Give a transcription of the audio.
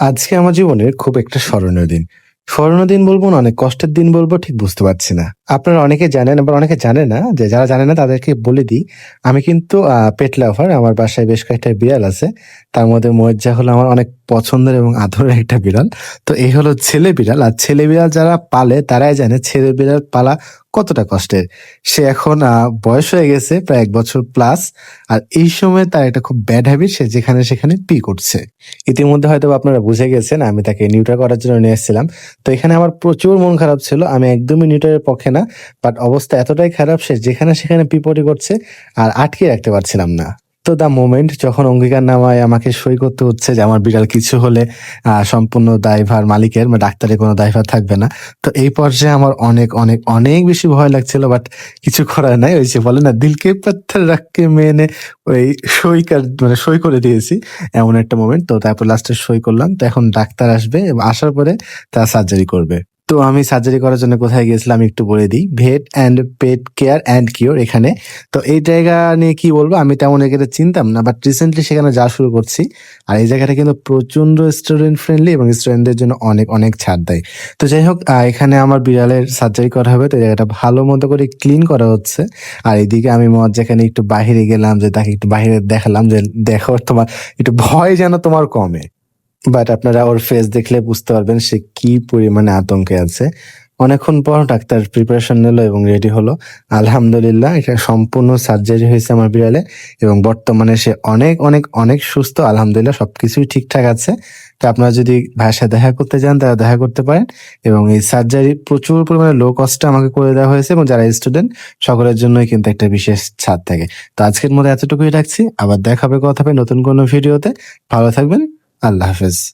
আজকে আমার জীবনের খুব একটা স্মরণীয় দিন। স্মরণীয় দিন বলবো না, অনেক কষ্টের দিন বলবো ঠিক বুঝতে পারছি না। আপনারা অনেকে জানেন আবার অনেকে জানে না। যারা জানে না তাদেরকে বলে দিই, আমি কিন্তু পেট লাভার। আমার বাসায় বেশ কয়েকটা বিড়াল আছে। তার মধ্যে মজ্জা হলো আমার অনেক পছন্দের এবং আদরের একটা বিড়াল। তো এই হলো ছেলে বিড়াল। আর ছেলে বিড়াল যারা পালে তারাই জানে ছেলে বিড়াল পালা কতটা কষ্টের। সে এখন বয়স হয়ে গেছে প্রায় ১ বছর প্লাস। আর এই সময় তার একটা খুব ব্যাড হ্যাবিট, সে যেখানে সেখানে পি করছে। ইতিমধ্যে হয়তোবা আপনারা বুঝে গেছেন আমি তাকে নিউটার করার জন্য নিয়ে এসেছিলাম। তো এখানে আমার প্রচুর মন খারাপ ছিল। আমি একদমই নিউটারের পক্ষে না। বাট অবস্থা এতটাই খারাপ, সে যেখানে সেখানে পি-পটি করছে আর আটকিয়ে রাখতে পারছিলাম না। তো দ্য মোমেন্ট যখন অঙ্গীকারনামায় আমাকে সই করতে হচ্ছে যে আমার বিড়াল কিছু হলে সম্পূর্ণ দায়ভার মালিকের, ডাক্তারের কোনো দায়ভার থাকবে না। তো এই পর্যায়ে আমার অনেক, অনেক, অনেক বেশি ভয় লাগছিল। বাট কিছু করার নাই। ওই যে বলে না, দিল কে পাত্থর রাখ কে मैंने ওই সই করে দিয়েছি। এমন একটা মোমেন্ট। তো তারপর লাস্টে সই করলাম। তো এখন ডাক্তার আসবে এবং আসার পরে তারা সার্জারি করবে। তো আমি সার্জারি করার জন্য কোথায় গিয়েছিলাম একটু বলে দিই। Vet and pet care and cure এখানে। তো এই জায়গা নিয়ে কি বলবো, আমি তেমন এখানে চিনতাম না। বাট রিসেন্টলি সেখানে যাওয়া শুরু করছি। আর এই জায়গাটা কিন্তু প্রচন্ড স্টুডেন্ট ফ্রেন্ডলি এবং স্টুডেন্টদের জন্য অনেক, অনেক ছাড় দেয়। তো যাই হোক, এখানে আমার বিড়ালের সার্জারি করা হবে। তো এই জায়গাটা ভালো মতো করে ক্লিন করা হচ্ছে। আর এদিকে আমি যেখানে একটু বাহিরে গেলাম, যে তাকে একটু বাহিরে দেখালাম যে, "দেখো তোমার একটু ভয় যেন তোমার কমে।" বাট আপনারা ওর ফেস দেখলে বুঝতে পারবেন সে কি পরিমাণে আতঙ্কে আছে। অনেকক্ষণ পর ডাক্তার প্রিপারেশন নিল এবং রেডি হলো। আলহামদুলিল্লাহ এটা সম্পূর্ণ সার্জারি হয়েছে আমার বিড়ালে এবং বর্তমানে সে অনেক, অনেক, অনেক সুস্থ। আলহামদুলিল্লাহ সবকিছুই ঠিকঠাক আছে। তো আপনারা যদি ভাইয়ের সাথে দেখা করতে চান তারা দেখা করতে পারেন এবং এই সার্জারি প্রচুর পরিমাণে লো কস্টে আমাকে করে দেওয়া হয়েছে এবং যারা স্টুডেন্ট সকলের জন্যই কিন্তু একটা বিশেষ ছাড় থাকে। তো আজকের মতো এতটুকুই রাখছি। আবার দেখা হবে, কথা হবে নতুন কোনো ভিডিওতে। ভালো থাকবেন। আল্লাহ হাফেজ।